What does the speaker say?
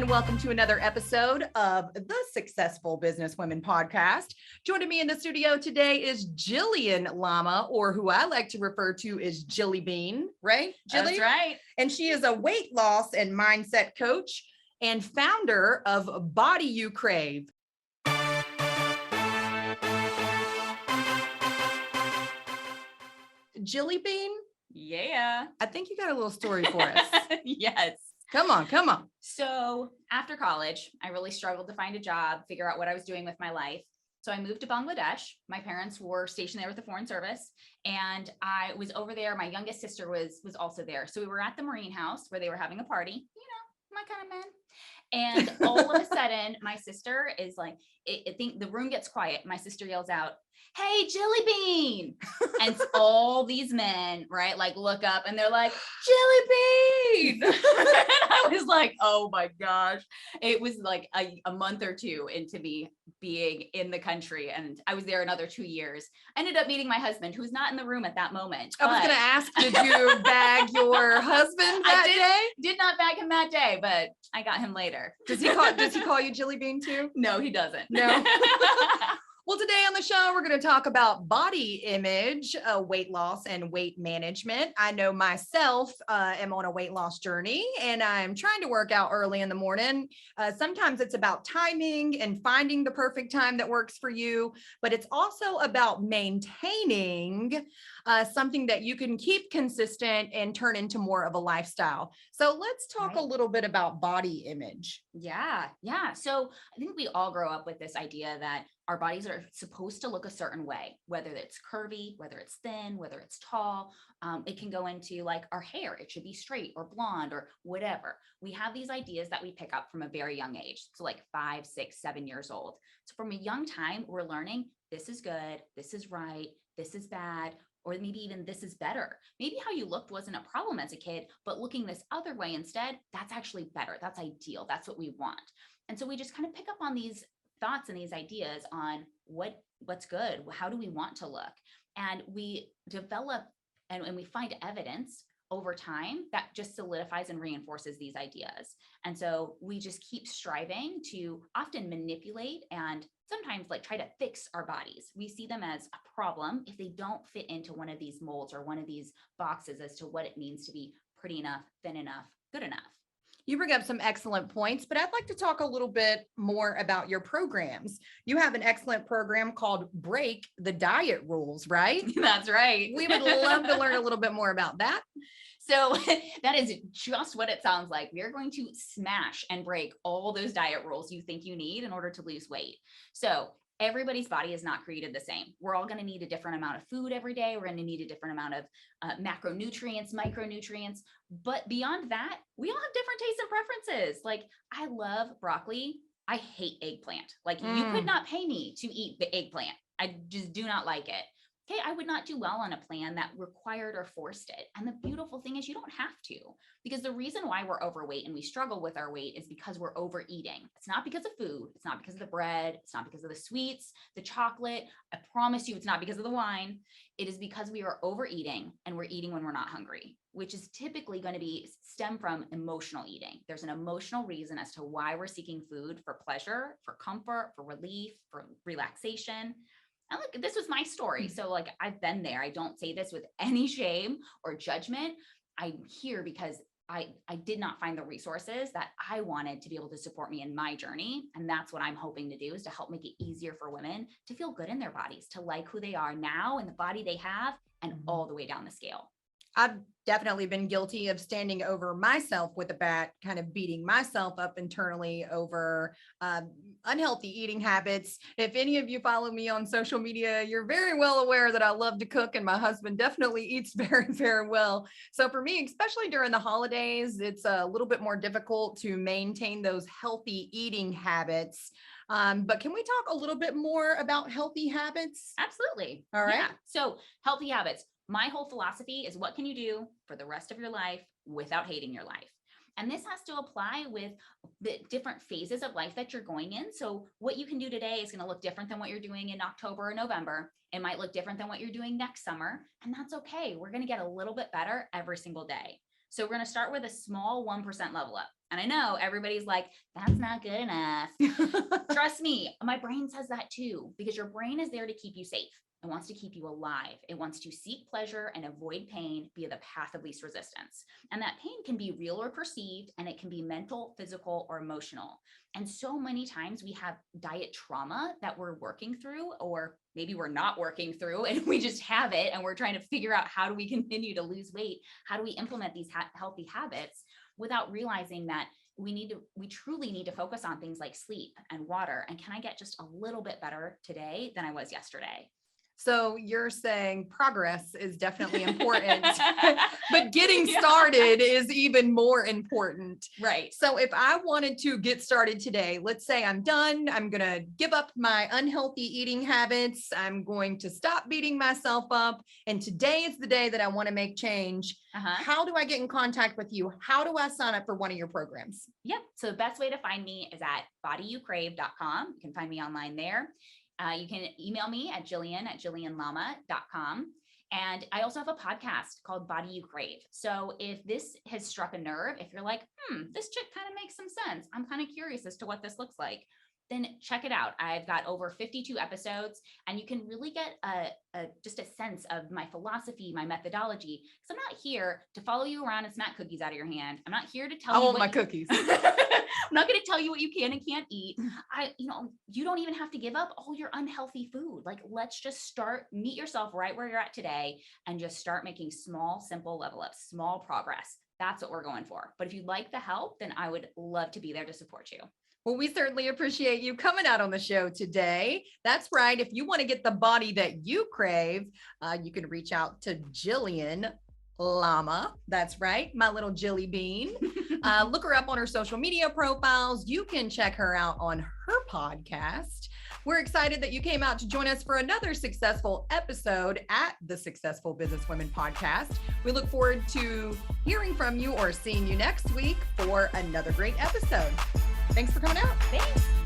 and welcome to another episode of the Successful Business Women podcast. Joining me in the studio today is Jillian Lama, or who I like to refer to as Jilly Bean, right? Jilly? That's right. And she is a weight loss and mindset coach and founder of You Crave. Jilly Bean? Yeah. I think you got a little story for us. Yes. Come on. So after college, I really struggled to find a job, figure out what I was doing with my life. So I moved to Bangladesh. My parents were stationed there with the Foreign Service, and I was over there. My youngest sister was also there. So we were at the Marine House where they were having a party, my kind of men. And all of a sudden, my sister is like, I think the room gets quiet. My sister yells out, "Hey, Jilly Bean." And all these men, right, like look up and they're like, "Jilly Bean." And I was like, oh my gosh. It was like a month or two into me being in the country. And I was there another 2 years. I ended up meeting my husband, who's not in the room at that moment. I was going to ask, did you bag your husband that day? Did not bag him that day, but I got him later. Does he call you Jilly Bean too? No, he doesn't. No. Well, today on the show, we're going to talk about body image, weight loss, and weight management. I know myself am on a weight loss journey, and I'm trying to work out early in the morning. Sometimes it's about timing and finding the perfect time that works for you, but it's also about maintaining something that you can keep consistent and turn into more of a lifestyle. So let's talk a little bit about body image. Yeah. So I think we all grow up with this idea that our bodies are supposed to look a certain way, whether it's curvy, whether it's thin, whether it's tall. It can go into like our hair. It should be straight or blonde or whatever. We have these ideas that we pick up from a very young age. So like 5, 6, 7 years old. So from a young time, we're learning this is good, this is right, this is bad, or maybe even this is better. Maybe how you looked wasn't a problem as a kid, but looking this other way instead, that's actually better. That's ideal. That's what we want. And so we just kind of pick up on these thoughts and these ideas on what's good. How do we want to look? And we develop and we find evidence over time that just solidifies and reinforces these ideas. And so we just keep striving to often manipulate and sometimes like try to fix our bodies. We see them as a problem if they don't fit into one of these molds or one of these boxes as to what it means to be pretty enough, thin enough, good enough. You bring up some excellent points, but I'd like to talk a little bit more about your programs. You have an excellent program called Break the Diet Rules, right? That's right. We would love to learn a little bit more about that. So that is just what it sounds like. We are going to smash and break all those diet rules you think you need in order to lose weight. So everybody's body is not created the same. We're all going to need a different amount of food every day. We're going to need a different amount of macronutrients, micronutrients. But beyond that, we all have different tastes and preferences. Like I love broccoli. I hate eggplant. Like you could not pay me to eat the eggplant. I just do not like it. Okay, I would not do well on a plan that required or forced it. And the beautiful thing is you don't have to, because the reason why we're overweight and we struggle with our weight is because we're overeating. It's not because of food. It's not because of the bread. It's not because of the sweets, the chocolate. I promise you it's not because of the wine. It is because we are overeating and we're eating when we're not hungry, which is typically going to stem from emotional eating. There's an emotional reason as to why we're seeking food: for pleasure, for comfort, for relief, for relaxation. And look, this was my story. So like, I've been there. I don't say this with any shame or judgment. I'm here because I did not find the resources that I wanted to be able to support me in my journey. And that's what I'm hoping to do, is to help make it easier for women to feel good in their bodies, to like who they are now and the body they have, and all the way down the scale. I've definitely been guilty of standing over myself with a bat, kind of beating myself up internally over unhealthy eating habits. If any of you follow me on social media, you're very well aware that I love to cook, and my husband definitely eats very, very well. So for me, especially during the holidays, it's a little bit more difficult to maintain those healthy eating habits. But can we talk a little bit more about healthy habits? Absolutely. All right. Yeah. So healthy habits. My whole philosophy is, what can you do for the rest of your life without hating your life? And this has to apply with the different phases of life that you're going in. So what you can do today is going to look different than what you're doing in October or November. It might look different than what you're doing next summer. And that's okay. We're going to get a little bit better every single day. So we're going to start with a small 1% level up. And I know everybody's like, that's not good enough. Trust me, my brain says that too, because your brain is there to keep you safe. It wants to keep you alive. It wants to seek pleasure and avoid pain via the path of least resistance. And that pain can be real or perceived, and it can be mental, physical, or emotional. And so many times we have diet trauma that we're working through, or maybe we're not working through and we just have it and we're trying to figure out how do we continue to lose weight? How do we implement these healthy habits without realizing that we truly need to focus on things like sleep and water. And can I get just a little bit better today than I was yesterday? So you're saying progress is definitely important, but getting started is even more important. Right. So if I wanted to get started today, let's say I'm done, I'm going to give up my unhealthy eating habits. I'm going to stop beating myself up. And today is the day that I want to make change. How do I get in contact with you? How do I sign up for one of your programs? Yep. So the best way to find me is at bodyyoucrave.com. You can find me online there. You can email me at jillian@jillianlama.com. And I also have a podcast called Body You Crave. So if this has struck a nerve, if you're like, this chick kind of makes some sense, I'm kind of curious as to what this looks like, then check it out. I've got over 52 episodes, and you can really get just a sense of my philosophy, my methodology. Because I'm not here to follow you around and smack cookies out of your hand. I'm not here to tell you. I want my cookies. I'm not going to tell you what you can and can't eat. You don't even have to give up all your unhealthy food. Like, let's just meet yourself right where you're at today and just start making small, simple level ups, small progress. That's what we're going for. But if you'd like the help, then I would love to be there to support you. Well, we certainly appreciate you coming out on the show today. That's right. If you want to get the body that you crave, you can reach out to Jillian Lama. That's right. My little Jilly Bean. Look her up on her social media profiles. You can check her out on her podcast. We're excited that you came out to join us for another successful episode at the Successful Businesswomen Podcast. We look forward to hearing from you or seeing you next week for another great episode. Thanks for coming out. Thanks.